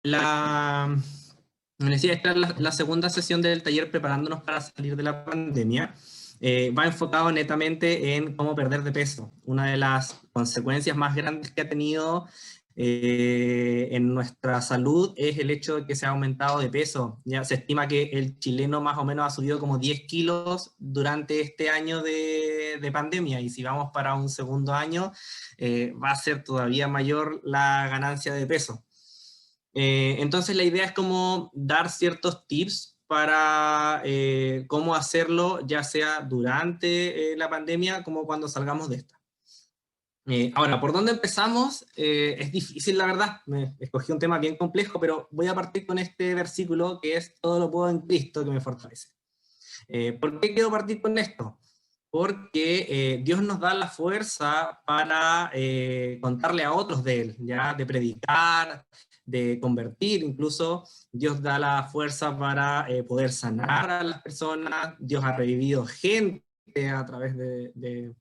La, me decía, esta es la segunda sesión del taller preparándonos para salir de la pandemia. Va enfocado netamente en cómo perder de peso. Una de las consecuencias más grandes que ha tenido en nuestra salud es el hecho de que se ha aumentado de peso. Ya se estima que el chileno más o menos ha subido como 10 kilos durante este año de pandemia, y si vamos para un segundo año, va a ser todavía mayor la ganancia de peso. Entonces la idea es como dar ciertos tips para cómo hacerlo, ya sea durante la pandemia como cuando salgamos de esta. Ahora, ¿por dónde empezamos? Es difícil, la verdad. Me escogí un tema bien complejo, pero voy a partir con este versículo que es: todo lo puedo en Cristo que me fortalece. ¿Por qué quiero partir con esto? Porque Dios nos da la fuerza para contarle a otros de Él, ¿ya? De predicar, de convertir, incluso Dios da la fuerza para poder sanar a las personas. Dios ha revivido gente a través de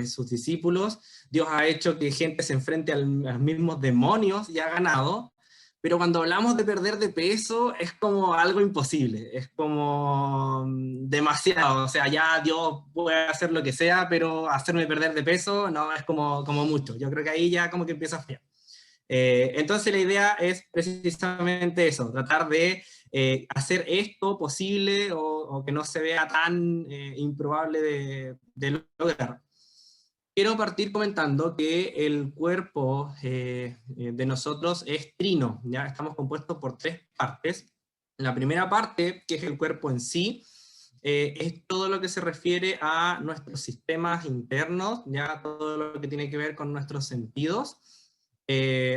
sus discípulos. Dios ha hecho que gente se enfrente a los mismos demonios y ha ganado. Pero cuando hablamos de perder de peso, es como algo imposible, es como demasiado. O sea, ya Dios puede hacer lo que sea, pero hacerme perder de peso no es como mucho. Yo creo que ahí ya como que empieza a fallar. Entonces la idea es precisamente eso, tratar de hacer esto posible, o que no se vea tan improbable de lograr. Quiero partir comentando que el cuerpo de nosotros es trino, ya estamos compuestos por tres partes. La primera parte, que es el cuerpo en sí, es todo lo que se refiere a nuestros sistemas internos, ya todo lo que tiene que ver con nuestros sentidos.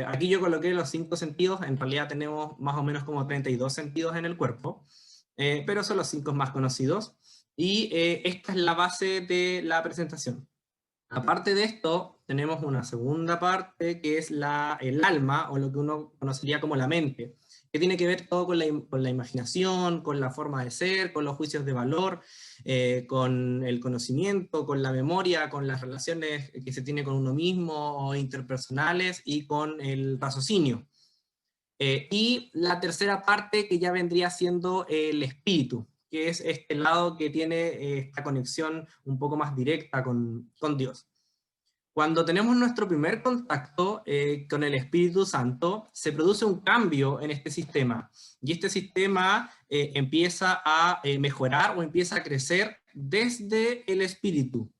Aquí yo coloqué los 5 sentidos, en realidad tenemos más o menos como 32 sentidos en el cuerpo, pero son los 5 más conocidos, y esta es la base de la presentación. Aparte de esto, tenemos una segunda parte que es el alma, o lo que uno conocería como la mente, que tiene que ver todo con la imaginación, con la forma de ser, con los juicios de valor, con el conocimiento, con la memoria, con las relaciones que se tiene con uno mismo o interpersonales, y con el raciocinio. Y la tercera parte, que ya vendría siendo el espíritu, que es este lado que tiene esta conexión un poco más directa con Dios. Cuando tenemos nuestro primer contacto con el Espíritu Santo, se produce un cambio en este sistema, y este sistema empieza a mejorar o empieza a crecer desde el Espíritu.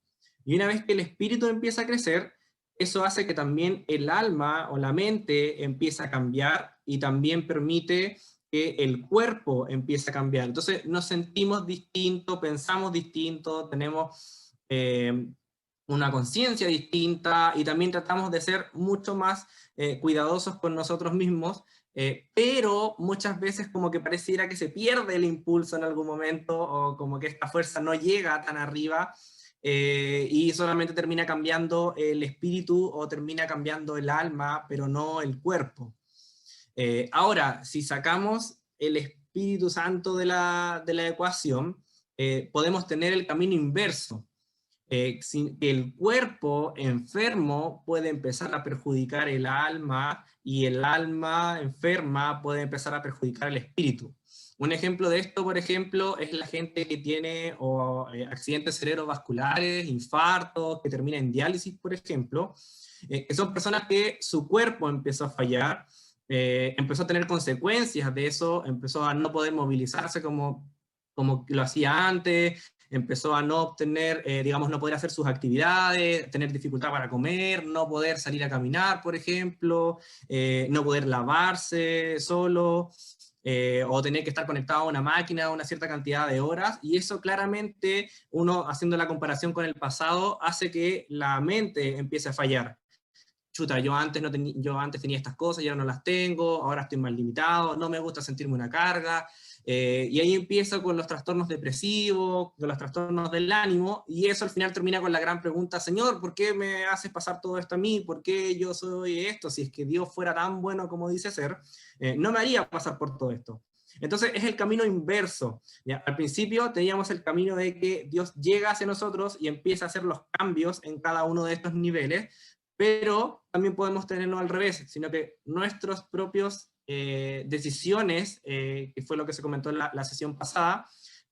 Y una vez que el Espíritu empieza a crecer, eso hace que también el alma o la mente empiece a cambiar, y también permite que el cuerpo empiece a cambiar. Entonces nos sentimos distintos, pensamos distinto, tenemos una conciencia distinta, y también tratamos de ser mucho más cuidadosos con nosotros mismos, pero muchas veces como que pareciera que se pierde el impulso en algún momento, o como que esta fuerza no llega tan arriba, y solamente termina cambiando el espíritu o termina cambiando el alma, pero no el cuerpo. Ahora, si sacamos el Espíritu Santo de la ecuación, podemos tener el camino inverso. El cuerpo enfermo puede empezar a perjudicar el alma, y el alma enferma puede empezar a perjudicar el espíritu. Un ejemplo de esto, por ejemplo, es la gente que tiene accidentes cerebrovasculares, infartos, que termina en diálisis, por ejemplo, que son personas que su cuerpo empezó a fallar, empezó a tener consecuencias de eso, empezó a no poder movilizarse como lo hacía antes, empezó a no obtener, digamos, no poder hacer sus actividades, tener dificultad para comer, no poder salir a caminar, por ejemplo, no poder lavarse solo, o tener que estar conectado a una máquina una cierta cantidad de horas, y eso claramente, uno haciendo la comparación con el pasado, hace que la mente empiece a fallar. Chuta, yo antes tenía estas cosas, ya no las tengo, ahora estoy más limitado, no me gusta sentirme una carga, y ahí empiezo con los trastornos depresivos, con los trastornos del ánimo, y eso al final termina con la gran pregunta: Señor, ¿por qué me haces pasar todo esto a mí? ¿Por qué yo soy esto? Si es que Dios fuera tan bueno como dice ser, no me haría pasar por todo esto. Entonces es el camino inverso. ¿Ya? Al principio teníamos el camino de que Dios llega hacia nosotros y empieza a hacer los cambios en cada uno de estos niveles, pero también podemos tenerlo al revés, sino que nuestros propios decisiones, que fue lo que se comentó en la sesión pasada,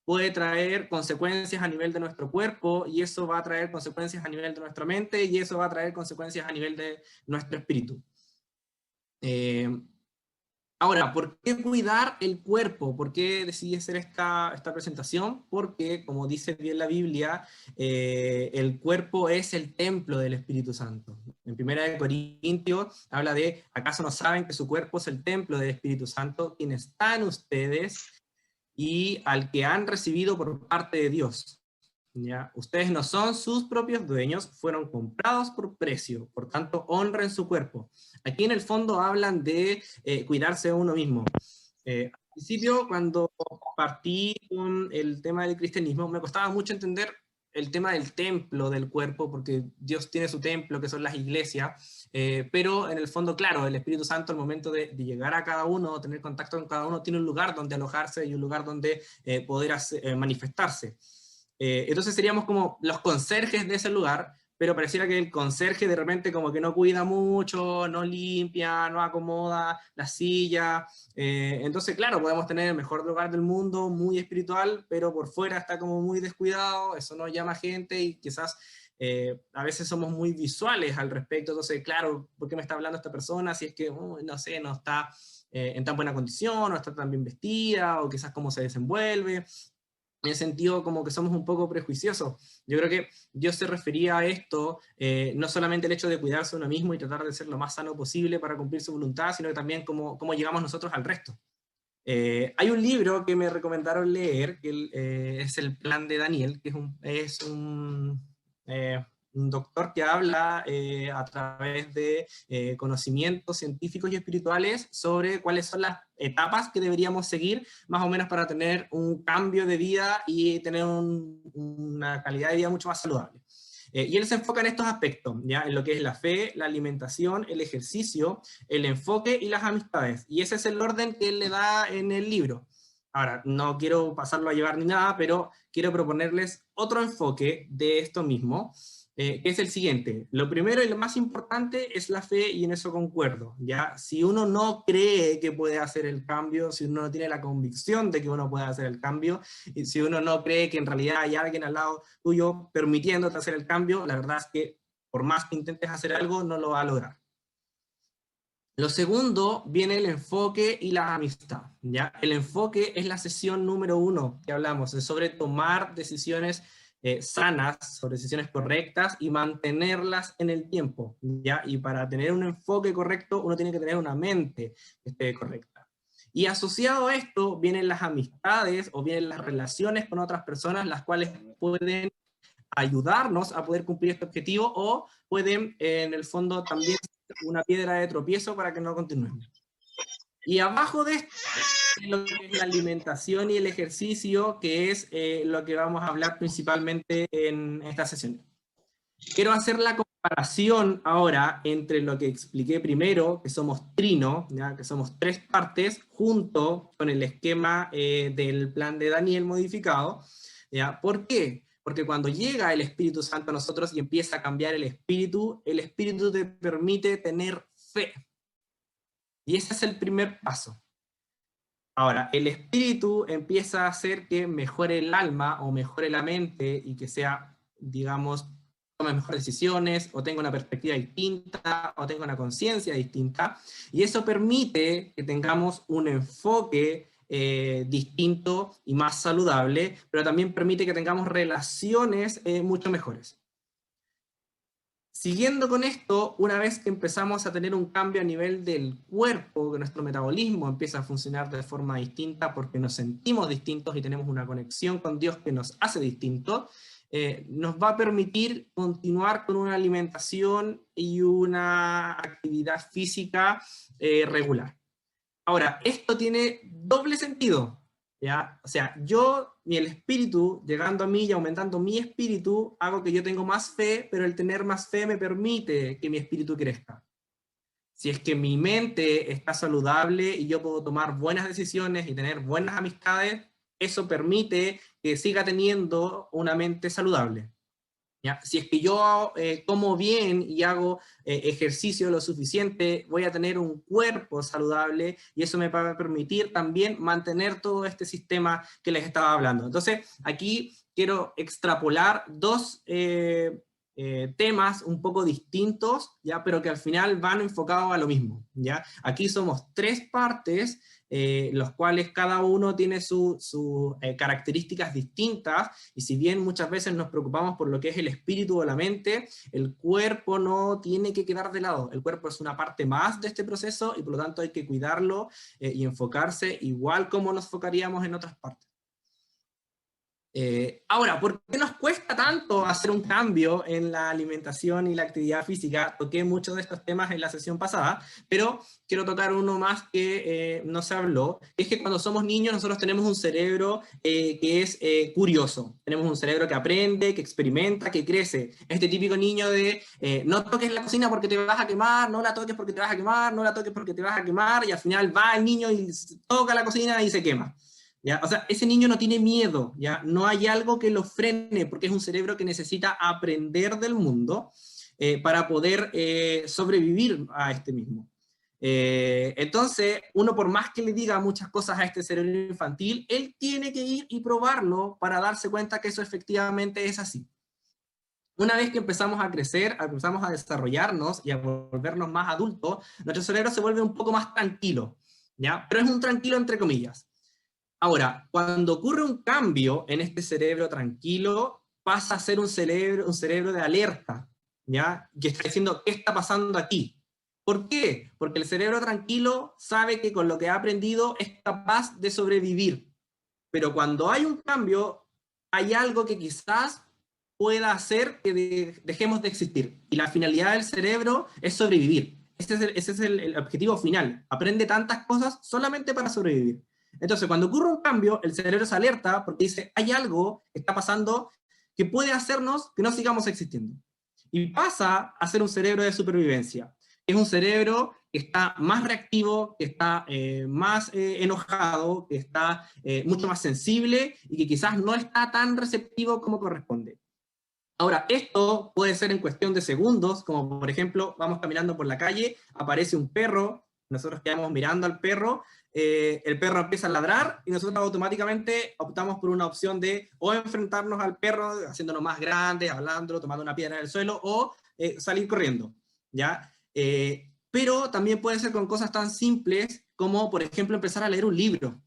puede traer consecuencias a nivel de nuestro cuerpo, y eso va a traer consecuencias a nivel de nuestra mente, y eso va a traer consecuencias a nivel de nuestro espíritu. Ahora, ¿por qué cuidar el cuerpo? ¿Por qué decidí hacer esta presentación? Porque, como dice bien la Biblia, el cuerpo es el templo del Espíritu Santo. En 1 Corintios habla de, ¿acaso no saben que su cuerpo es el templo del Espíritu Santo, quien está en ustedes y al que han recibido por parte de Dios? ¿Ya? Ustedes no son sus propios dueños, fueron comprados por precio, por tanto honren su cuerpo. Aquí en el fondo hablan de cuidarse a uno mismo. Al principio, cuando partí con el tema del cristianismo, me costaba mucho entender el tema del templo del cuerpo, porque Dios tiene su templo, que son las iglesias, pero en el fondo, claro, el Espíritu Santo al momento de llegar a cada uno, tener contacto con cada uno, tiene un lugar donde alojarse y un lugar donde poder manifestarse. Entonces seríamos como los conserjes de ese lugar, pero pareciera que el conserje de repente como que no cuida mucho, no limpia, no acomoda la silla. Entonces, claro, podemos tener el mejor lugar del mundo, muy espiritual, pero por fuera está como muy descuidado, eso no llama gente y quizás a veces somos muy visuales al respecto. Entonces, claro, ¿por qué me está hablando esta persona si es que, no sé, no está en tan buena condición, no está tan bien vestida, o quizás cómo se desenvuelve? En ese sentido, como que somos un poco prejuiciosos. Yo creo que Dios se refería a esto, no solamente el hecho de cuidarse uno mismo y tratar de ser lo más sano posible para cumplir su voluntad, sino que también cómo llegamos nosotros al resto. Hay un libro que me recomendaron leer, que es El Plan de Daniel, que un doctor que habla a través de conocimientos científicos y espirituales sobre cuáles son las etapas que deberíamos seguir, más o menos para tener un cambio de vida y tener una calidad de vida mucho más saludable. Y él se enfoca en estos aspectos, ¿ya? En lo que es la fe, la alimentación, el ejercicio, el enfoque y las amistades. Y ese es el orden que él le da en el libro. Ahora, no quiero pasarlo a llevar ni nada, pero quiero proponerles otro enfoque de esto mismo, que es el siguiente. Lo primero y lo más importante es la fe, y en eso concuerdo, ¿ya? Si uno no cree que puede hacer el cambio, si uno no tiene la convicción de que uno puede hacer el cambio, y si uno no cree que en realidad hay alguien al lado tuyo permitiéndote hacer el cambio, la verdad es que por más que intentes hacer algo, no lo va a lograr. Lo segundo viene el enfoque y la amistad, ¿ya? El enfoque es la sesión número 1 que hablamos, es sobre tomar decisiones sanas, sobre decisiones correctas y mantenerlas en el tiempo, ¿ya? Y para tener un enfoque correcto, uno tiene que tener una mente que esté correcta. Y asociado a esto vienen las amistades o vienen las relaciones con otras personas, las cuales pueden ayudarnos a poder cumplir este objetivo o pueden en el fondo también ser una piedra de tropiezo para que no continuemos. Y abajo de esto es lo que es la alimentación y el ejercicio, que es lo que vamos a hablar principalmente en esta sesión. Quiero hacer la comparación ahora entre lo que expliqué primero, que somos trino, ¿ya? Que somos 3 partes, junto con el esquema del plan de Daniel modificado. ¿Ya? ¿Por qué? Porque cuando llega el Espíritu Santo a nosotros y empieza a cambiar el Espíritu te permite tener fe. Y ese es el primer paso. Ahora, el Espíritu empieza a hacer que mejore el alma o mejore la mente y que sea, digamos, tome mejores decisiones o tenga una perspectiva distinta o tenga una conciencia distinta. Y eso permite que tengamos un enfoque distinto y más saludable, pero también permite que tengamos relaciones mucho mejores. Siguiendo con esto, una vez que empezamos a tener un cambio a nivel del cuerpo, que nuestro metabolismo empieza a funcionar de forma distinta porque nos sentimos distintos y tenemos una conexión con Dios que nos hace distintos, nos va a permitir continuar con una alimentación y una actividad física regular. Ahora, esto tiene doble sentido, ¿ya? O sea, el espíritu, llegando a mí y aumentando mi espíritu, hago que yo tengo más fe, pero el tener más fe me permite que mi espíritu crezca. Si es que mi mente está saludable y yo puedo tomar buenas decisiones y tener buenas amistades, eso permite que siga teniendo una mente saludable. ¿Ya? Si es que yo como bien y hago ejercicio lo suficiente, voy a tener un cuerpo saludable y eso me va a permitir también mantener todo este sistema que les estaba hablando. Entonces, aquí quiero extrapolar dos temas un poco distintos, ¿ya? Pero que al final van enfocados a lo mismo, ¿ya? Aquí somos tres partes, los cuales cada uno tiene sus características distintas, y si bien muchas veces nos preocupamos por lo que es el espíritu o la mente, el cuerpo no tiene que quedar de lado. El cuerpo es una parte más de este proceso y por lo tanto hay que cuidarlo y enfocarse igual como nos enfocaríamos en otras partes. Ahora, ¿por qué nos cuesta tanto hacer un cambio en la alimentación y la actividad física? Toqué muchos de estos temas en la sesión pasada, pero quiero tocar uno más que no se habló. Es que cuando somos niños nosotros tenemos un cerebro que es curioso. Tenemos un cerebro que aprende, que experimenta, que crece. Este típico niño de no toques la cocina porque te vas a quemar, no la toques porque te vas a quemar, no la toques porque te vas a quemar, y al final va el niño y toca la cocina y se quema. ¿Ya? O sea, ese niño no tiene miedo, ¿ya? No hay algo que lo frene, porque es un cerebro que necesita aprender del mundo para poder sobrevivir a este mismo. Entonces, uno por más que le diga muchas cosas a este cerebro infantil, él tiene que ir y probarlo para darse cuenta que eso efectivamente es así. Una vez que empezamos a crecer, empezamos a desarrollarnos y a volvernos más adultos, nuestro cerebro se vuelve un poco más tranquilo, ¿ya? Pero es un tranquilo entre comillas. Ahora, cuando ocurre un cambio en este cerebro tranquilo, pasa a ser un cerebro de alerta, ¿ya? Que está diciendo, ¿qué está pasando aquí? ¿Por qué? Porque el cerebro tranquilo sabe que con lo que ha aprendido es capaz de sobrevivir. Pero cuando hay un cambio, hay algo que quizás pueda hacer que dejemos de existir. Y la finalidad del cerebro es sobrevivir. Ese es el objetivo final. Aprende tantas cosas solamente para sobrevivir. Entonces, cuando ocurre un cambio, el cerebro se alerta porque dice, hay algo que está pasando que puede hacernos que no sigamos existiendo. Y pasa a ser un cerebro de supervivencia. Es un cerebro que está más reactivo, que está más enojado, que está mucho más sensible y que quizás no está tan receptivo como corresponde. Ahora, esto puede ser en cuestión de segundos, como por ejemplo, vamos caminando por la calle, aparece un perro, nosotros quedamos mirando al perro, el perro empieza a ladrar y nosotros automáticamente optamos por una opción de o enfrentarnos al perro, haciéndonos más grandes, hablándolo, tomando una piedra en el suelo, o salir corriendo, ¿ya? Pero también puede ser con cosas tan simples como, por ejemplo, empezar a leer un libro.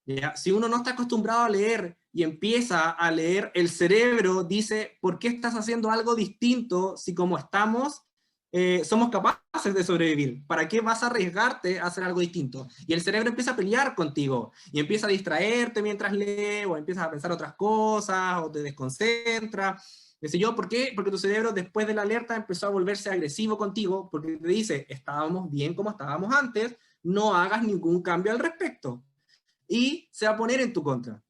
¿Ya? Si uno no está acostumbrado a leer y empieza a leer, el cerebro dice, ¿por qué estás haciendo algo distinto si como estamos, somos capaces de sobrevivir? ¿Para qué vas a arriesgarte a hacer algo distinto? Y el cerebro empieza a pelear contigo y empieza a distraerte mientras lee o empiezas a pensar otras cosas o te desconcentra. Dice yo, ¿por qué? Porque tu cerebro después de la alerta empezó a volverse agresivo contigo porque te dice, estábamos bien como estábamos antes, no hagas ningún cambio al respecto. Y se va a poner en tu contra.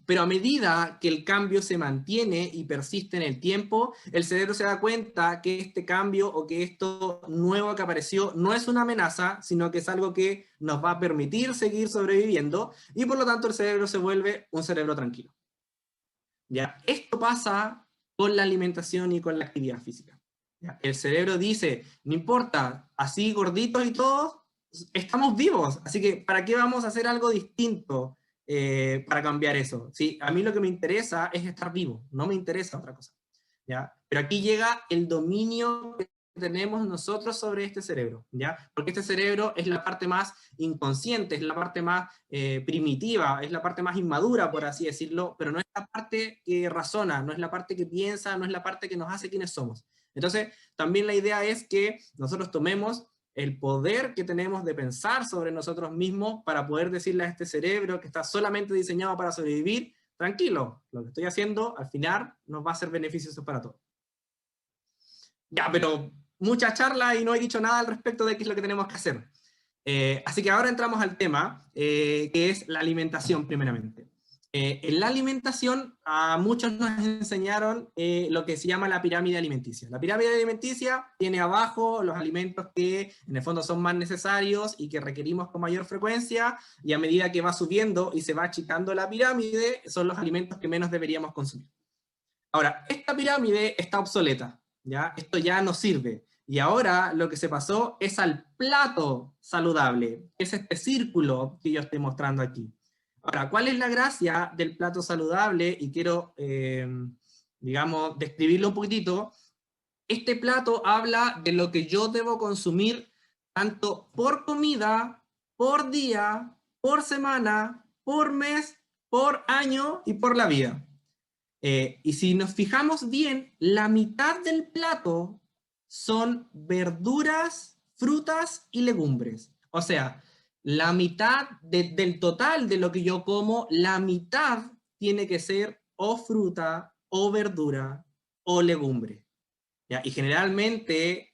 Pero a medida que el cambio se mantiene y persiste en el tiempo, el cerebro se da cuenta que este cambio o que esto nuevo que apareció no es una amenaza, sino que es algo que nos va a permitir seguir sobreviviendo y por lo tanto el cerebro se vuelve un cerebro tranquilo. ¿Ya? Esto pasa con la alimentación y con la actividad física. ¿Ya? El cerebro dice, no importa, así gorditos y todos, estamos vivos, así que ¿para qué vamos a hacer algo distinto para cambiar eso? ¿Sí? A mí lo que me interesa es estar vivo, no me interesa otra cosa. ¿Ya? Pero aquí llega el dominio que tenemos nosotros sobre este cerebro, ¿ya? Porque este cerebro es la parte más inconsciente, es la parte más primitiva, es la parte más inmadura, por así decirlo, pero no es la parte que razona, no es la parte que piensa, no es la parte que nos hace quienes somos. Entonces, también la idea es que nosotros tomemos el poder que tenemos de pensar sobre nosotros mismos para poder decirle a este cerebro que está solamente diseñado para sobrevivir, tranquilo, lo que estoy haciendo al final nos va a ser beneficioso para todos. Ya, pero mucha charla y no he dicho nada al respecto de qué es lo que tenemos que hacer. Así que ahora entramos al tema, que es la alimentación primeramente. En la alimentación a muchos nos enseñaron lo que se llama la pirámide alimenticia. La pirámide alimenticia tiene abajo los alimentos que en el fondo son más necesarios y que requerimos con mayor frecuencia, y a medida que va subiendo y se va achicando la pirámide, son los alimentos que menos deberíamos consumir. Ahora, esta pirámide está obsoleta, ¿ya? Esto ya no sirve. Y ahora lo que se pasó es al plato saludable, que es este círculo que yo estoy mostrando aquí. Ahora, ¿cuál es la gracia del plato saludable? Y quiero, digamos, describirlo un poquitito. Este plato habla de lo que yo debo consumir tanto por comida, por día, por semana, por mes, por año y por la vida. Y si nos fijamos bien, la mitad del plato son verduras, frutas y legumbres. O sea, la mitad del total de lo que yo como, la mitad tiene que ser o fruta, o verdura, o legumbre. ¿Ya? Y generalmente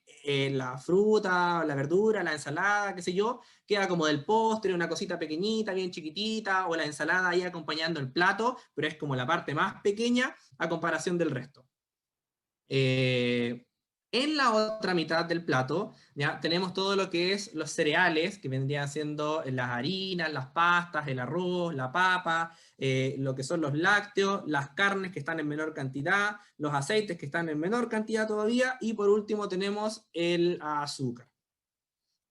la fruta, la verdura, la ensalada, qué sé yo, queda como del postre, una cosita pequeñita, bien chiquitita, o la ensalada ahí acompañando el plato, pero es como la parte más pequeña a comparación del resto. En la otra mitad del plato, ya tenemos todo lo que es los cereales, que vendrían siendo las harinas, las pastas, el arroz, la papa, lo que son los lácteos, las carnes que están en menor cantidad, los aceites que están en menor cantidad todavía, y por último tenemos el azúcar.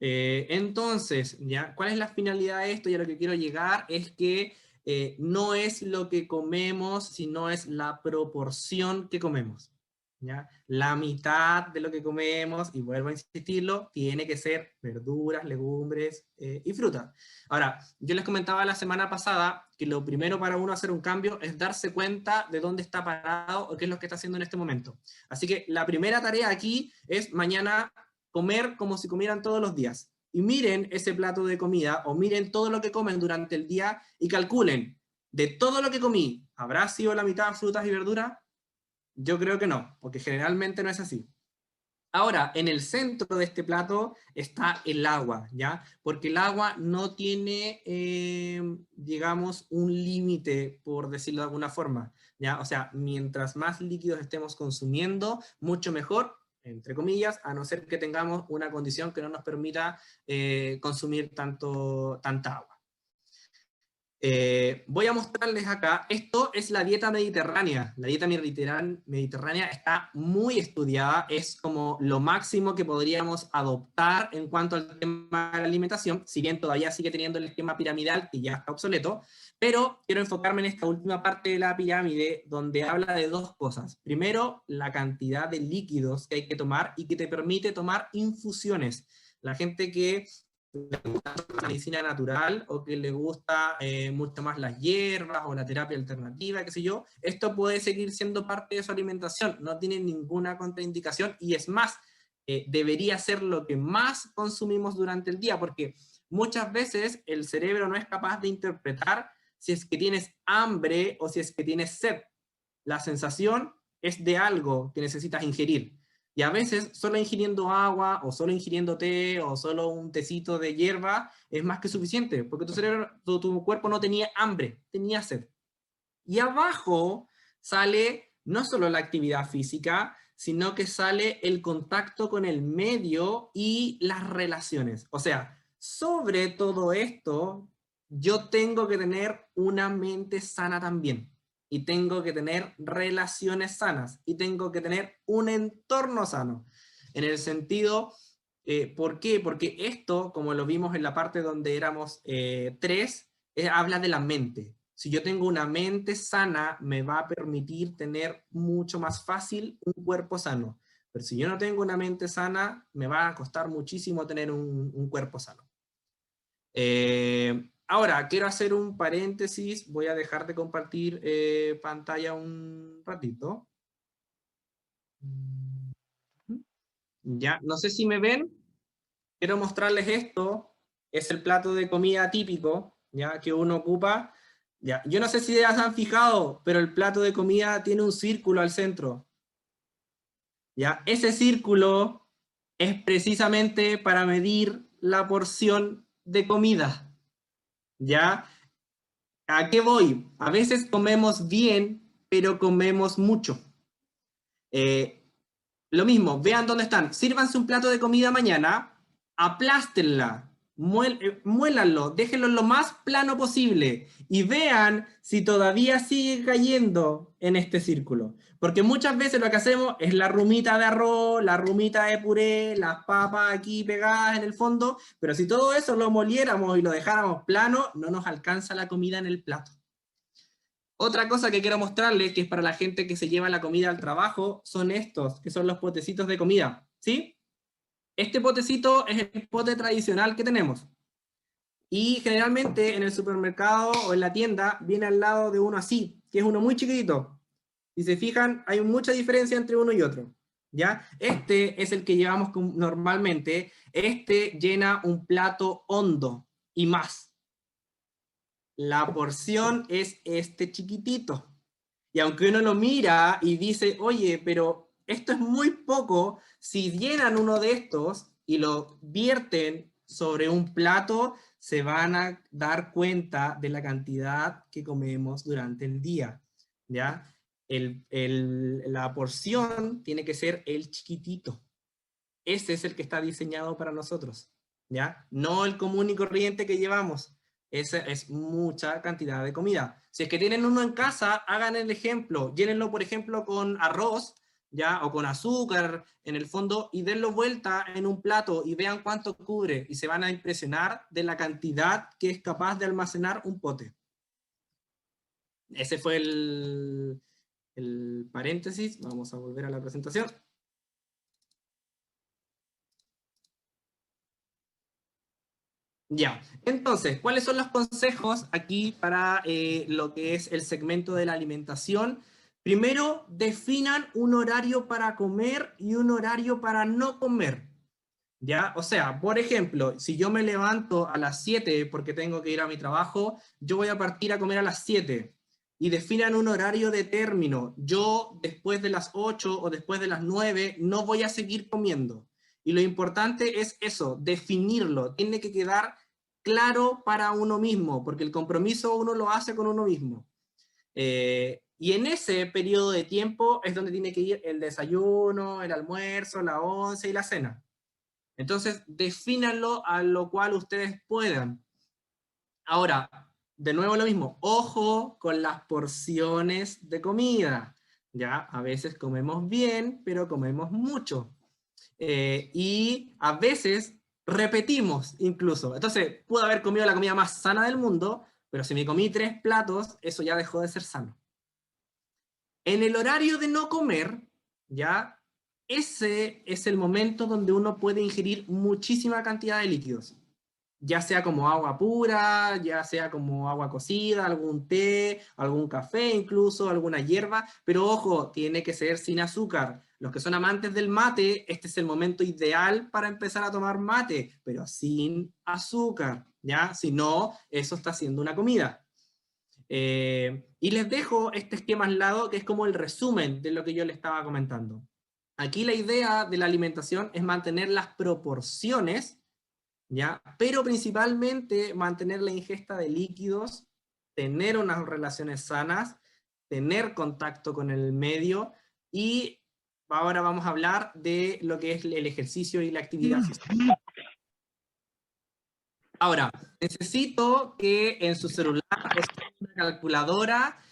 Entonces, ¿ya? ¿Cuál es la finalidad de esto? Y a lo que quiero llegar es que no es lo que comemos, sino es la proporción que comemos. ¿Ya? La mitad de lo que comemos, y vuelvo a insistirlo, tiene que ser verduras, legumbres y frutas. Ahora, yo les comentaba la semana pasada que lo primero para uno hacer un cambio es darse cuenta de dónde está parado o qué es lo que está haciendo en este momento. Así que la primera tarea aquí es mañana comer como si comieran todos los días. Y miren ese plato de comida o miren todo lo que comen durante el día y calculen, de todo lo que comí, ¿habrá sido la mitad frutas y verduras? Yo creo que no, porque generalmente no es así. Ahora, en el centro de este plato está el agua, ¿ya? Porque el agua no tiene, digamos, un límite, por decirlo de alguna forma, ¿ya? O sea, mientras más líquidos estemos consumiendo, mucho mejor, entre comillas, a no ser que tengamos una condición que no nos permita consumir tanta agua. Voy a mostrarles acá, esto es la dieta mediterránea. La dieta mediterránea está muy estudiada, es como lo máximo que podríamos adoptar en cuanto al tema de la alimentación, si bien todavía sigue teniendo el esquema piramidal que ya está obsoleto, pero quiero enfocarme en esta última parte de la pirámide donde habla de dos cosas. Primero, la cantidad de líquidos que hay que tomar y que te permite tomar infusiones. La gente que le gusta la medicina natural o que le gusta mucho más las hierbas o la terapia alternativa, qué sé yo, esto puede seguir siendo parte de su alimentación, no tiene ninguna contraindicación y es más, debería ser lo que más consumimos durante el día, porque muchas veces el cerebro no es capaz de interpretar si es que tienes hambre o si es que tienes sed. La sensación es de algo que necesitas ingerir. Y a veces solo ingiriendo agua, o solo ingiriendo té, o solo un tecito de hierba, es más que suficiente, porque tu cerebro, tu cuerpo no tenía hambre, tenía sed. Y abajo sale no solo la actividad física, sino que sale el contacto con el medio y las relaciones. O sea, sobre todo esto, yo tengo que tener una mente sana también. Y tengo que tener relaciones sanas. Y tengo que tener un entorno sano. En el sentido, ¿por qué? Porque esto, como lo vimos en la parte donde éramos tres, habla de la mente. Si yo tengo una mente sana, me va a permitir tener mucho más fácil un cuerpo sano. Pero si yo no tengo una mente sana, me va a costar muchísimo tener un cuerpo sano. Ahora, quiero hacer un paréntesis. Voy a dejar de compartir pantalla un ratito. Ya, no sé si me ven. Quiero mostrarles esto. Es el plato de comida típico, ya, que uno ocupa. Ya, yo no sé si ya se han fijado, pero el plato de comida tiene un círculo al centro. Ya, ese círculo es precisamente para medir la porción de comida. ¿Ya? ¿A qué voy? A veces comemos bien, pero comemos mucho. Eh, lo mismo, vean dónde están. Sírvanse un plato de comida mañana, aplástenla. muélanlo, déjenlo lo más plano posible y vean si todavía sigue cayendo en este círculo. Porque muchas veces lo que hacemos es la rumita de arroz, la rumita de puré, las papas aquí pegadas en el fondo, pero si todo eso lo moliéramos y lo dejáramos plano, no nos alcanza la comida en el plato. Otra cosa que quiero mostrarles, que es para la gente que se lleva la comida al trabajo, son estos, que son los potecitos de comida, ¿sí? Este potecito es el pote tradicional que tenemos. Y generalmente en el supermercado o en la tienda viene al lado de uno así, que es uno muy chiquitito. Si se fijan, hay mucha diferencia entre uno y otro. ¿Ya? Este es el que llevamos normalmente. Este llena un plato hondo y más. La porción es este chiquitito. Y aunque uno lo mira y dice, oye, pero esto es muy poco, si llenan uno de estos y lo vierten sobre un plato, se van a dar cuenta de la cantidad que comemos durante el día, ¿ya? La porción tiene que ser el chiquitito. Ese es el que está diseñado para nosotros, ¿ya? No el común y corriente que llevamos. Esa es mucha cantidad de comida. Si es que tienen uno en casa, hagan el ejemplo. Llénenlo, por ejemplo, con arroz, ¿ya? O con azúcar en el fondo y denlo vuelta en un plato y vean cuánto cubre y se van a impresionar de la cantidad que es capaz de almacenar un pote. Ese fue el paréntesis. Vamos a volver a la presentación. Ya, entonces, ¿cuáles son los consejos aquí para lo que es el segmento de la alimentación? Primero, definan un horario para comer y un horario para no comer. ¿Ya? O sea, por ejemplo, si yo me levanto a las 7 porque tengo que ir a mi trabajo, yo voy a partir a comer a las 7 y definan un horario de término. Yo después de las 8 o después de las 9 no voy a seguir comiendo. Y lo importante es eso, definirlo. Tiene que quedar claro para uno mismo, porque el compromiso uno lo hace con uno mismo. Y en ese periodo de tiempo es donde tiene que ir el desayuno, el almuerzo, la once y la cena. Entonces, defínanlo a lo cual ustedes puedan. Ahora, de nuevo lo mismo, ojo con las porciones de comida. Ya, a veces comemos bien, pero comemos mucho. Y a veces repetimos incluso. Entonces, pude haber comido la comida más sana del mundo, pero si me comí 3 platos, eso ya dejó de ser sano. En el horario de no comer, ya, ese es el momento donde uno puede ingerir muchísima cantidad de líquidos, ya sea como agua pura, ya sea como agua cocida, algún té, algún café incluso, alguna hierba, pero ojo, tiene que ser sin azúcar. Los que son amantes del mate, este es el momento ideal para empezar a tomar mate, pero sin azúcar, ¿ya? Si no, eso está siendo una comida. Y les dejo este esquema al lado, que es como el resumen de lo que yo les estaba comentando. Aquí la idea de la alimentación es mantener las proporciones, ¿ya? Pero principalmente mantener la ingesta de líquidos, tener unas relaciones sanas, tener contacto con el medio, y ahora vamos a hablar de lo que es el ejercicio y la actividad física. Ahora, necesito que en su celular o en una calculadora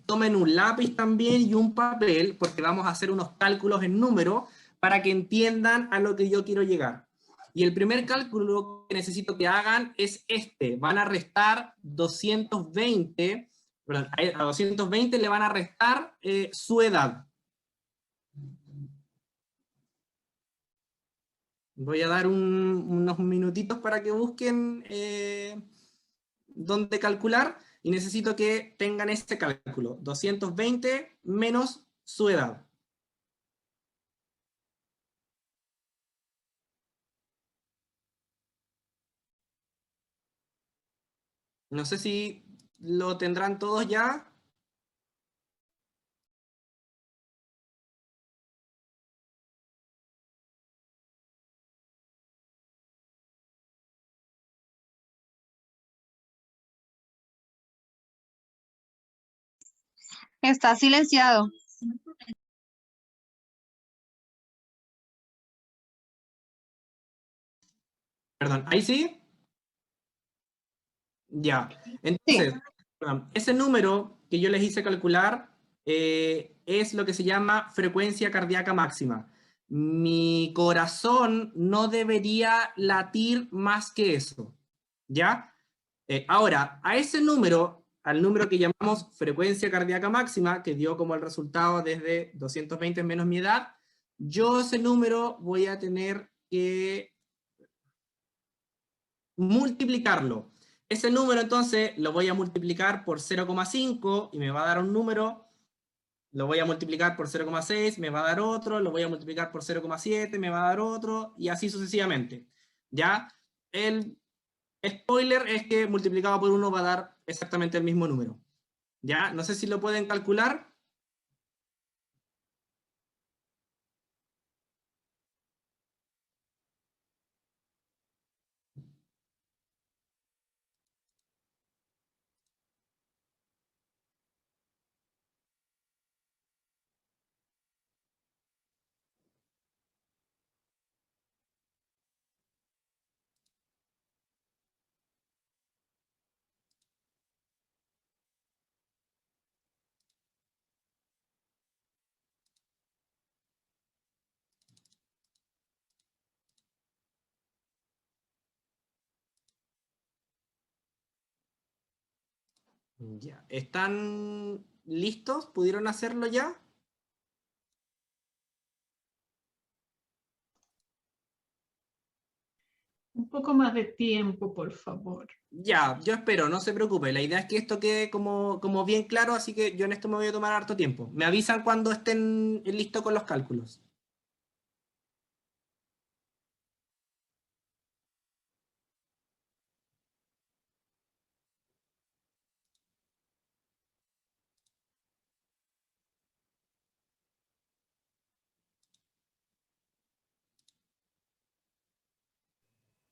tomen un lápiz también y un papel, porque vamos a hacer unos cálculos en número para que entiendan a lo que yo quiero llegar. Y el primer cálculo que necesito que hagan es este. Van a restar 220, perdón, a 220 le van a restar su edad. Voy a dar unos minutitos para que busquen dónde calcular y necesito que tengan este cálculo. 220 menos su edad. No sé si lo tendrán todos ya. Está silenciado. Perdón, ¿ahí sí? Ya, entonces, ese número que yo les hice calcular es lo que se llama frecuencia cardíaca máxima. Mi corazón no debería latir más que eso, ¿ya? Ahora, a ese número, al número que llamamos frecuencia cardíaca máxima, que dio como el resultado desde 220 menos mi edad, yo ese número voy a tener que multiplicarlo. Ese número entonces lo voy a multiplicar por 0,5 y me va a dar un número, lo voy a multiplicar por 0,6, me va a dar otro, lo voy a multiplicar por 0,7, me va a dar otro, y así sucesivamente. ¿Ya? El spoiler es que multiplicado por 1 va a dar exactamente el mismo número. ¿Ya? No sé si lo pueden calcular. Ya. ¿Están listos? ¿Pudieron hacerlo ya? Un poco más de tiempo, por favor. Ya, yo espero, no se preocupe. La idea es que esto quede como bien claro, así que yo en esto me voy a tomar harto tiempo. Me avisan cuando estén listos con los cálculos.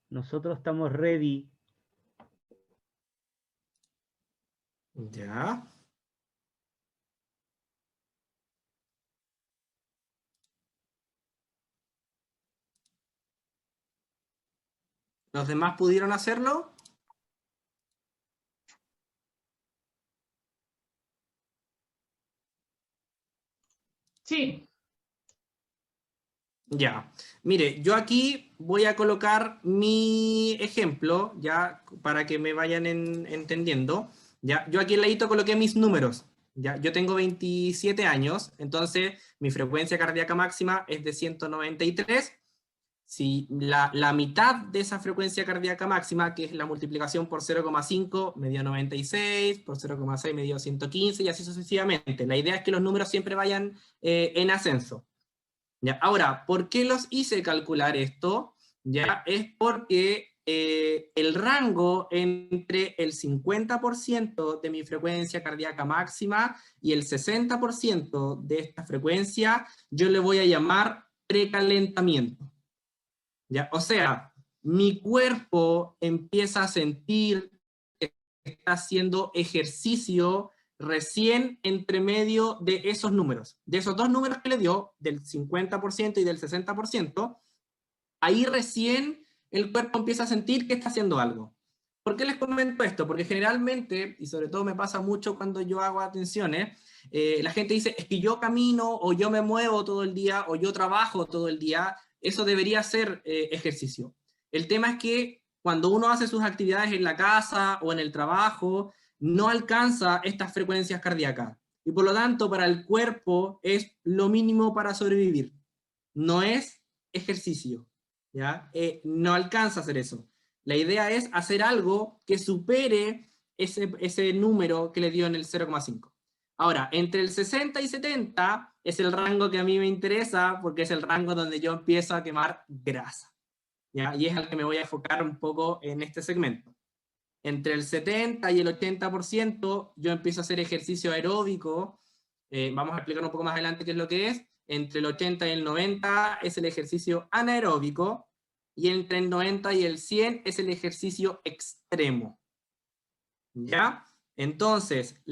Nosotros estamos ready. Ya. ¿Los demás pudieron hacerlo? Sí. Ya. Mire, yo aquí voy a colocar mi ejemplo, ya, para que me vayan entendiendo. Ya, yo aquí en ladito coloqué mis números. Ya, yo tengo 27 años, entonces mi frecuencia cardíaca máxima es de 193. Si la mitad de esa frecuencia cardíaca máxima, que es la multiplicación por 0,5, me dio 96, por 0,6 me dio 115 y así sucesivamente. La idea es que los números siempre vayan en ascenso. ¿Ya? Ahora, ¿por qué los hice calcular esto? ¿Ya? Es porque el rango entre el 50% de mi frecuencia cardíaca máxima y el 60% de esta frecuencia, yo le voy a llamar precalentamiento. ¿Ya? O sea, mi cuerpo empieza a sentir que está haciendo ejercicio recién entre medio de esos números, de esos dos números que le dio, del 50% y del 60%, ahí recién el cuerpo empieza a sentir que está haciendo algo. ¿Por qué les comento esto? Porque generalmente, y sobre todo me pasa mucho cuando yo hago atenciones, la gente dice, es que yo camino, o yo me muevo todo el día, o yo trabajo todo el día, eso debería ser ejercicio. El tema es que cuando uno hace sus actividades en la casa o en el trabajo, no alcanza estas frecuencias cardíacas. Y por lo tanto, para el cuerpo es lo mínimo para sobrevivir. No es ejercicio, ¿ya? No alcanza a hacer eso. La idea es hacer algo que supere ese número que le dio en el 0,5. Ahora, entre el 60 y 70 es el rango que a mí me interesa porque es el rango donde yo empiezo a quemar grasa, ¿ya? Y es al que me voy a enfocar un poco en este segmento. Entre el 70 y el 80% yo empiezo a hacer ejercicio aeróbico. Vamos a explicar un poco más adelante qué es lo que es. Entre el 80 y el 90 es el ejercicio anaeróbico, y entre el 90 y el 100 es el ejercicio extremo. ¿Ya? Entonces,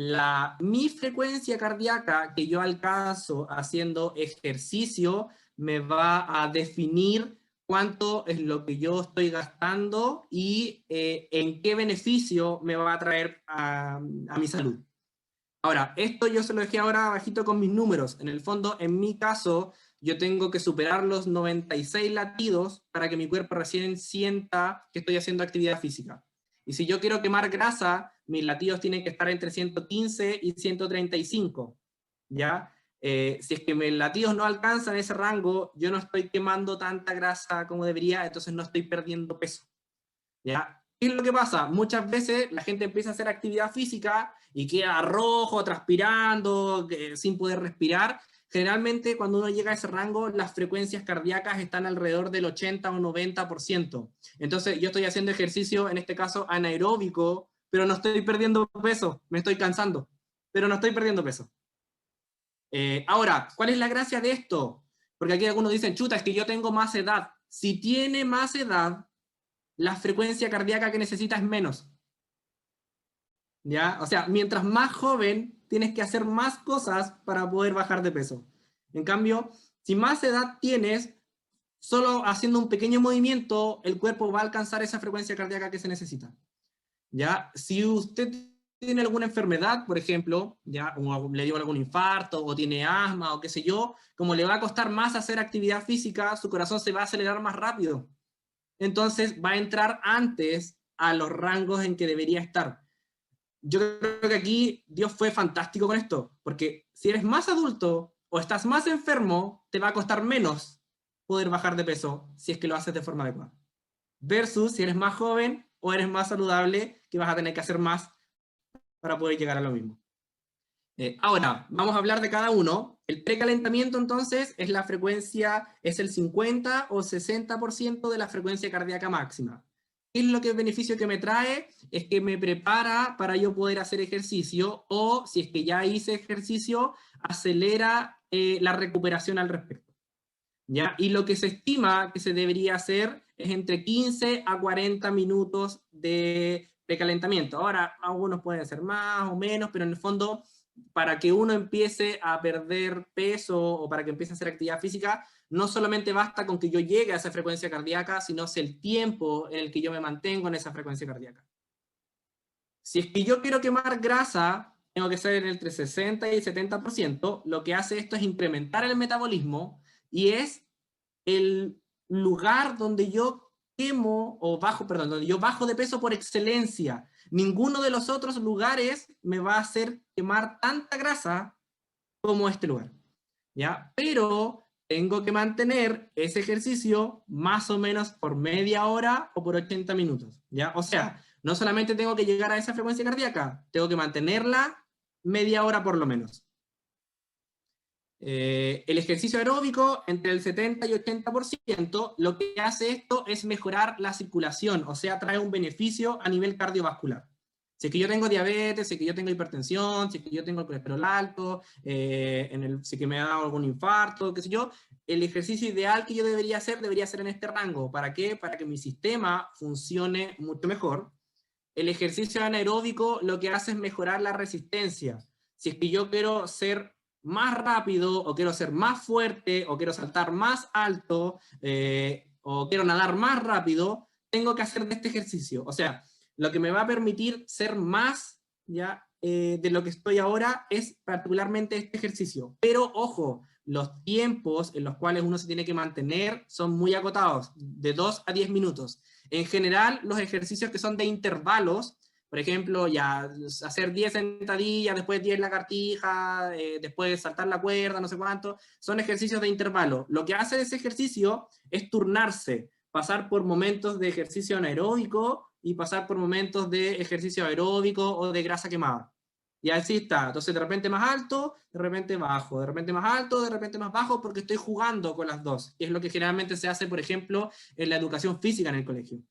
mi frecuencia cardíaca que yo alcanzo haciendo ejercicio me va a definir cuánto es lo que yo estoy gastando y en qué beneficio me va a traer a mi salud. Ahora, esto yo se lo dejé ahora abajito con mis números. En el fondo, en mi caso, yo tengo que superar los 96 latidos para que mi cuerpo recién sienta que estoy haciendo actividad física. Y si yo quiero quemar grasa, mis latidos tienen que estar entre 115 y 135, ¿ya? Si es que mis latidos no alcanzan ese rango, yo no estoy quemando tanta grasa como debería, entonces no estoy perdiendo peso, ¿ya? ¿Qué es lo que pasa? Muchas veces la gente empieza a hacer actividad física y queda rojo, transpirando, sin poder respirar. Generalmente cuando uno llega a ese rango, las frecuencias cardíacas están alrededor del 80 o 90%. Entonces yo estoy haciendo ejercicio, en este caso anaeróbico, pero no estoy perdiendo peso, me estoy cansando, pero no estoy perdiendo peso. Ahora, ¿cuál es la gracia de esto? Porque aquí algunos dicen, chuta, es que yo tengo más edad. Si tiene más edad, la frecuencia cardíaca que necesitas es menos. ¿Ya? O sea, mientras más joven, tienes que hacer más cosas para poder bajar de peso. En cambio, si más edad tienes, solo haciendo un pequeño movimiento, el cuerpo va a alcanzar esa frecuencia cardíaca que se necesita. ¿Ya? Si usted tiene alguna enfermedad, por ejemplo, ¿ya? O le dio algún infarto, o tiene asma, o qué sé yo, como le va a costar más hacer actividad física, su corazón se va a acelerar más rápido. Entonces va a entrar antes a los rangos en que debería estar. Yo creo que aquí Dios fue fantástico con esto, porque si eres más adulto o estás más enfermo, te va a costar menos poder bajar de peso si es que lo haces de forma adecuada. Versus si eres más joven o eres más saludable, que vas a tener que hacer más para poder llegar a lo mismo. Ahora, vamos a hablar de cada uno. El precalentamiento, entonces, es la frecuencia, es el 50 o 60% de la frecuencia cardíaca máxima. ¿Qué es lo que el beneficio que me trae? Es que me prepara para yo poder hacer ejercicio, o si es que ya hice ejercicio, acelera la recuperación al respecto. ¿Ya? Y lo que se estima que se debería hacer es entre 15 a 40 minutos de precalentamiento. Ahora, algunos pueden ser más o menos, pero en el fondo, para que uno empiece a perder peso o para que empiece a hacer actividad física, no solamente basta con que yo llegue a esa frecuencia cardíaca, sino es el tiempo en el que yo me mantengo en esa frecuencia cardíaca. Si es que yo quiero quemar grasa, tengo que ser entre 60 y 70%, lo que hace esto es incrementar el metabolismo y es el lugar donde yo quemo, o bajo, perdón, donde yo bajo de peso por excelencia. Ninguno de los otros lugares me va a hacer quemar tanta grasa como este lugar, ¿ya? Pero tengo que mantener ese ejercicio más o menos por media hora o por 80 minutos, ¿ya? O sea, no solamente tengo que llegar a esa frecuencia cardíaca, tengo que mantenerla media hora por lo menos. El ejercicio aeróbico, entre el 70 y 80%, lo que hace esto es mejorar la circulación, o sea, trae un beneficio a nivel cardiovascular. Si es que yo tengo diabetes, si es que yo tengo hipertensión, si es que yo tengo el colesterol alto, si es que me ha dado algún infarto, qué sé yo, el ejercicio ideal que yo debería hacer en este rango. ¿Para qué? Para que mi sistema funcione mucho mejor. El ejercicio anaeróbico lo que hace es mejorar la resistencia. Si es que yo quiero ser más rápido, o quiero ser más fuerte, o quiero saltar más alto, o quiero nadar más rápido, tengo que hacer de este ejercicio. O sea, lo que me va a permitir ser más ¿ya? De lo que estoy ahora es particularmente este ejercicio. Pero ojo, los tiempos en los cuales uno se tiene que mantener son muy acotados, de 2 a 10 minutos. En general, los ejercicios que son de intervalos, por ejemplo, ya hacer 10 sentadillas, después 10 lagartijas, después saltar la cuerda, no sé cuánto, son ejercicios de intervalo. Lo que hace ese ejercicio es turnarse, pasar por momentos de ejercicio anaeróbico y pasar por momentos de ejercicio aeróbico o de grasa quemada. Y así está. Entonces, de repente más alto, de repente bajo, de repente más alto, de repente más bajo, porque estoy jugando con las dos. Y es lo que generalmente se hace, por ejemplo, en la educación física en el colegio.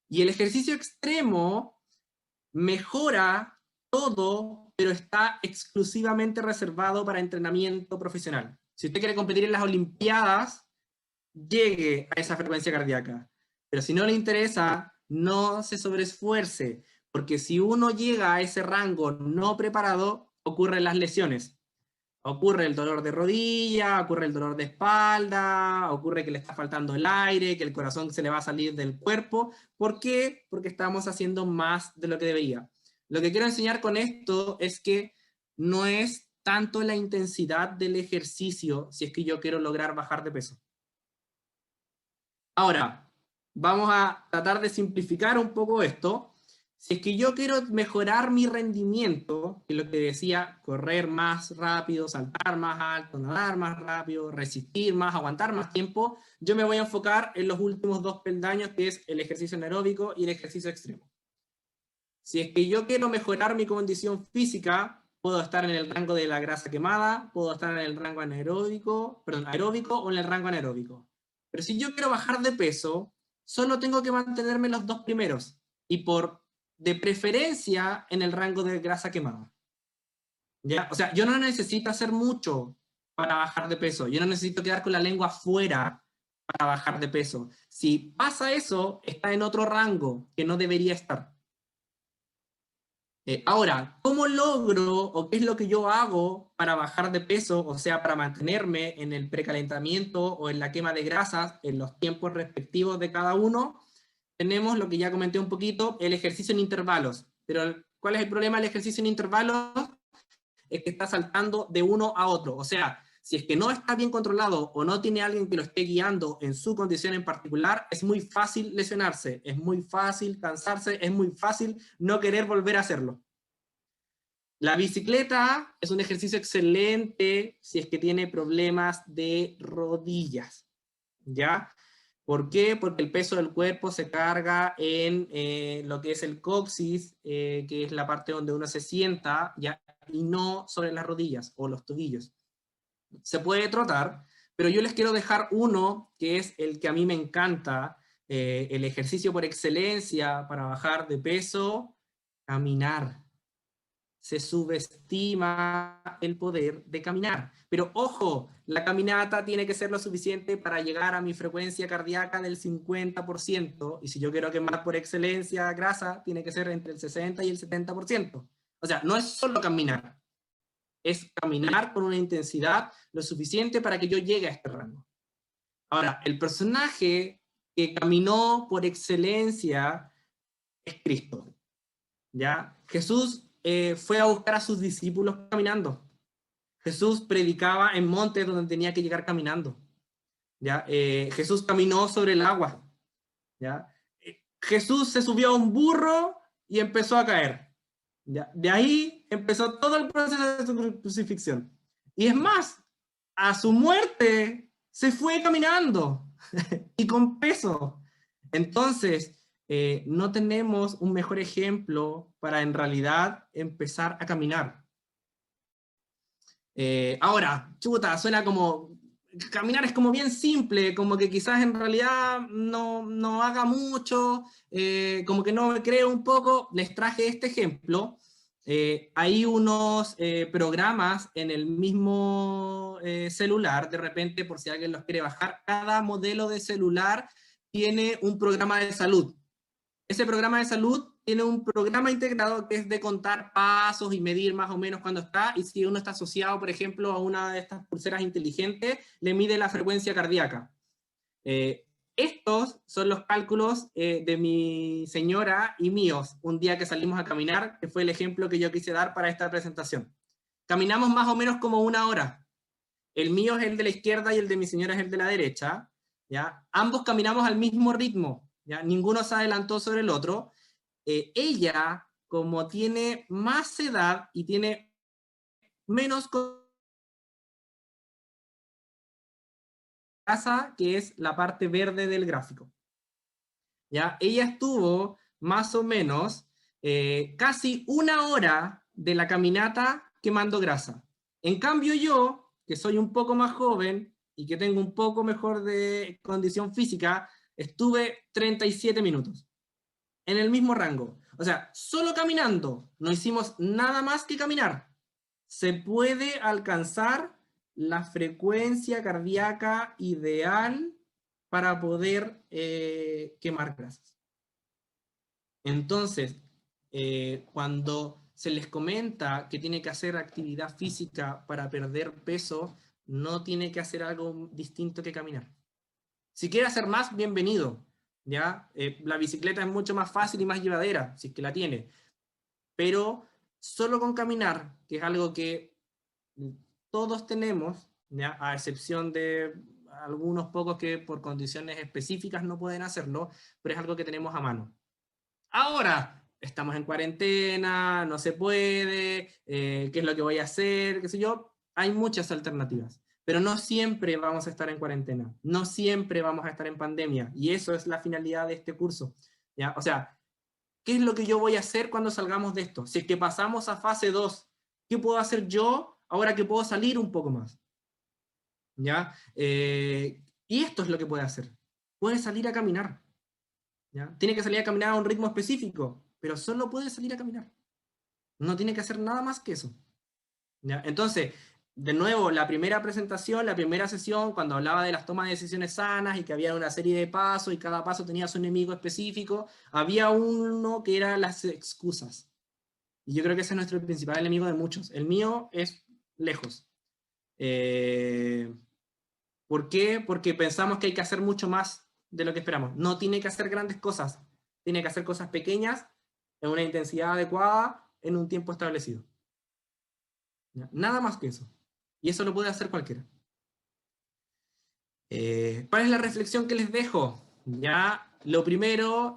Y el ejercicio extremo mejora todo, pero está exclusivamente reservado para entrenamiento profesional. Si usted quiere competir en las Olimpiadas, llegue a esa frecuencia cardíaca. Pero si no le interesa, no se sobreesfuerce, porque si uno llega a ese rango no preparado, ocurren las lesiones. Ocurre el dolor de rodilla, ocurre el dolor de espalda, ocurre que le está faltando el aire, que el corazón se le va a salir del cuerpo. ¿Por qué? Porque estamos haciendo más de lo que debería. Lo que quiero enseñar con esto es que no es tanto la intensidad del ejercicio si es que yo quiero lograr bajar de peso. Ahora, vamos a tratar de simplificar un poco esto. Si es que yo quiero mejorar mi rendimiento, que es lo que decía, correr más rápido, saltar más alto, nadar más rápido, resistir más, aguantar más tiempo, yo me voy a enfocar en los últimos 2 peldaños, que es el ejercicio anaeróbico y el ejercicio extremo. Si es que yo quiero mejorar mi condición física, puedo estar en el rango de la grasa quemada, puedo estar en el rango aeróbico o en el rango anaeróbico. Pero si yo quiero bajar de peso, solo tengo que mantenerme los 2 primeros, y de preferencia en el rango de grasa quemada. ¿Ya? O sea, yo no necesito hacer mucho para bajar de peso, yo no necesito quedar con la lengua afuera para bajar de peso. Si pasa eso, está en otro rango que no debería estar. Ahora, ¿cómo logro o qué es lo que yo hago para bajar de peso, o sea, para mantenerme en el precalentamiento o en la quema de grasas en los tiempos respectivos de cada uno? Tenemos lo que ya comenté un poquito, el ejercicio en intervalos. Pero ¿cuál es el problema del ejercicio en intervalos? Es que está saltando de uno a otro. O sea, si es que no está bien controlado o no tiene alguien que lo esté guiando en su condición en particular, es muy fácil lesionarse, es muy fácil cansarse, es muy fácil no querer volver a hacerlo. La bicicleta es un ejercicio excelente si es que tiene problemas de rodillas, ¿ya? ¿Por qué? Porque el peso del cuerpo se carga en lo que es el coxis, que es la parte donde uno se sienta, ¿ya? Y no sobre las rodillas o los tobillos. Se puede trotar, pero yo les quiero dejar uno que es el que a mí me encanta, el ejercicio por excelencia para bajar de peso: caminar. Se subestima el poder de caminar. Pero ojo, la caminata tiene que ser lo suficiente para llegar a mi frecuencia cardíaca del 50%, y si yo quiero quemar por excelencia grasa, tiene que ser entre el 60 y el 70%. O sea, no es solo caminar, es caminar con una intensidad lo suficiente para que yo llegue a este rango. Ahora, el personaje que caminó por excelencia es Cristo, ¿ya? Jesús fue a buscar a sus discípulos caminando. Jesús predicaba en montes donde tenía que llegar caminando, ¿ya? Jesús caminó sobre el agua, ¿ya? Jesús se subió a un burro y empezó a caer, ¿ya? De ahí empezó todo el proceso de su crucifixión. Y es más, a su muerte se fue caminando y con peso. Entonces, no tenemos un mejor ejemplo para en realidad empezar a caminar. Ahora, chuta, suena como, caminar es como bien simple, como que quizás en realidad no haga mucho, como que no me creo un poco. Les traje este ejemplo. Hay unos programas en el mismo celular, de repente, por si alguien los quiere bajar. Cada modelo de celular tiene un programa de salud. Ese programa de salud tiene un programa integrado que es de contar pasos y medir más o menos cuándo está, y si uno está asociado, por ejemplo, a una de estas pulseras inteligentes, le mide la frecuencia cardíaca. Estos son los cálculos de mi señora y míos, un día que salimos a caminar, que fue el ejemplo que yo quise dar para esta presentación. Caminamos más o menos como 1 hora. El mío es el de la izquierda y el de mi señora es el de la derecha, ¿ya? Ambos caminamos al mismo ritmo, ¿ya? Ninguno se adelantó sobre el otro. Ella, como tiene más edad y tiene menos grasa, que es la parte verde del gráfico, ¿ya? Ella estuvo más o menos casi 1 hora de la caminata quemando grasa. En cambio yo, que soy un poco más joven y que tengo un poco mejor de condición física, estuve 37 minutos, en el mismo rango. O sea, solo caminando, no hicimos nada más que caminar, se puede alcanzar la frecuencia cardíaca ideal para poder quemar grasas. Entonces, cuando se les comenta que tiene que hacer actividad física para perder peso, no tiene que hacer algo distinto que caminar. Si quiere hacer más, bienvenido, ¿ya? La bicicleta es mucho más fácil y más llevadera, si es que la tiene. Pero solo con caminar, que es algo que todos tenemos, ¿ya? A excepción de algunos pocos que por condiciones específicas no pueden hacerlo, pero es algo que tenemos a mano. Ahora, estamos en cuarentena, no se puede, ¿qué es lo que voy a hacer? ¿Qué sé yo? Hay muchas alternativas, pero no siempre vamos a estar en cuarentena, no siempre vamos a estar en pandemia, y eso es la finalidad de este curso, ¿ya? O sea, ¿qué es lo que yo voy a hacer cuando salgamos de esto? Si es que pasamos a fase 2, ¿qué puedo hacer yo ahora que puedo salir un poco más? ¿Ya? Y esto es lo que puede hacer. Puede salir a caminar, ¿ya? Tiene que salir a caminar a un ritmo específico, pero solo puede salir a caminar. No tiene que hacer nada más que eso, ¿ya? Entonces, de nuevo, la primera presentación, la primera sesión, cuando hablaba de las tomas de decisiones sanas y que había una serie de pasos y cada paso tenía su enemigo específico, había uno que era las excusas. Y yo creo que ese es nuestro principal enemigo de muchos. El mío es lejos. ¿Por qué? Porque pensamos que hay que hacer mucho más de lo que esperamos. No tiene que hacer grandes cosas. Tiene que hacer cosas pequeñas, en una intensidad adecuada, en un tiempo establecido. ¿Ya? Nada más que eso. Y eso lo puede hacer cualquiera. ¿Cuál es la reflexión que les dejo? Ya, lo primero,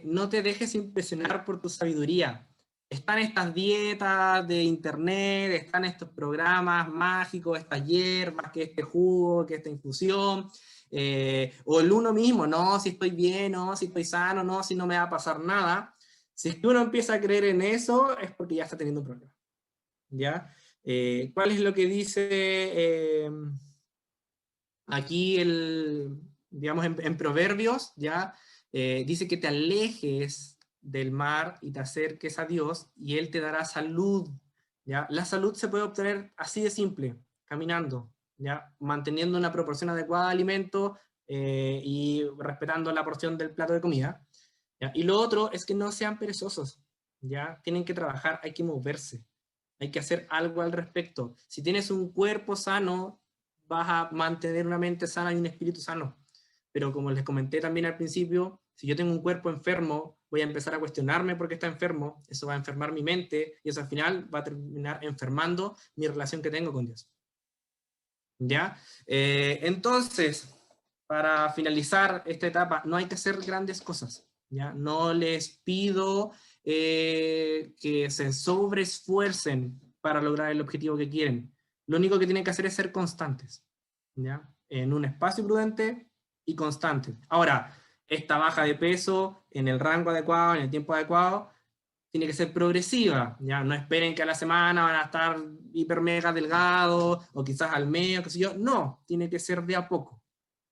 no te dejes impresionar por tu sabiduría. Están estas dietas de internet, están estos programas mágicos, estas hierbas, que este jugo, que esta infusión, o el uno mismo, no, si estoy bien, no, si estoy sano, no, si no me va a pasar nada. Si es que uno empieza a creer en eso, es porque ya está teniendo un problema. ¿Ya? ¿Cuál es lo que dice aquí digamos, en Proverbios? ¿Ya? Dice que te alejes del mar y te acerques a Dios y Él te dará salud, ¿ya? La salud se puede obtener así de simple, caminando, ¿ya? Manteniendo una proporción adecuada de alimento y respetando la porción del plato de comida, ¿ya? Y lo otro es que no sean perezosos, ¿ya? Tienen que trabajar, hay que moverse, hay que hacer algo al respecto. Si tienes un cuerpo sano, vas a mantener una mente sana y un espíritu sano. Pero como les comenté también al principio, si yo tengo un cuerpo enfermo, voy a empezar a cuestionarme por qué está enfermo, eso va a enfermar mi mente y eso al final va a terminar enfermando mi relación que tengo con Dios. ¿Ya? Entonces, para finalizar esta etapa, no hay que hacer grandes cosas, ¿ya? No les pido que se sobreesfuercen para lograr el objetivo que quieren. Lo único que tienen que hacer es ser constantes, ¿ya? En un espacio prudente y constante. Ahora, esta baja de peso en el rango adecuado, en el tiempo adecuado, tiene que ser progresiva, ¿ya? No esperen que a la semana van a estar hiper mega delgados, o quizás al mes, qué sé yo. No, tiene que ser de a poco,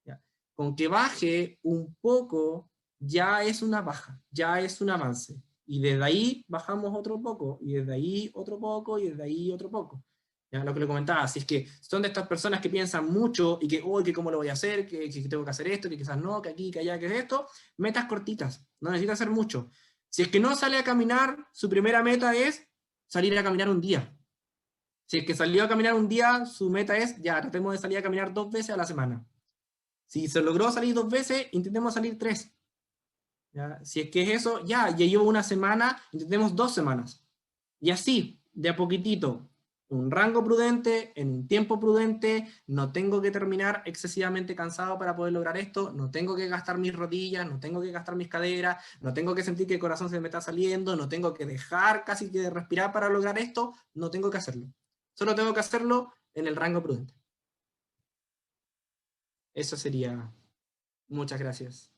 ¿ya? Con que baje un poco, ya es una baja, ya es un avance. Y desde ahí bajamos otro poco, y desde ahí otro poco, y desde ahí otro poco. ¿Ya? Lo que le comentaba, si es que son de estas personas que piensan mucho, y que, oh, que cómo lo voy a hacer, que tengo que hacer esto, que quizás no, que aquí, que allá, que es esto, metas cortitas, no necesita hacer mucho. Si es que no sale a caminar, su primera meta es salir a caminar un día. Si es que salió a caminar un día, su meta es, ya, tratemos de salir a caminar 2 veces a la semana. Si se logró salir 2 veces, intentemos salir 3. ¿Ya? Si es que es eso, ya llevo una semana, intentemos 2 semanas. Y así, de a poquitito, un rango prudente, en un tiempo prudente, no tengo que terminar excesivamente cansado para poder lograr esto, no tengo que gastar mis rodillas, no tengo que gastar mis caderas, no tengo que sentir que el corazón se me está saliendo, no tengo que dejar casi que de respirar para lograr esto, no tengo que hacerlo. Solo tengo que hacerlo en el rango prudente. Eso sería. Muchas gracias.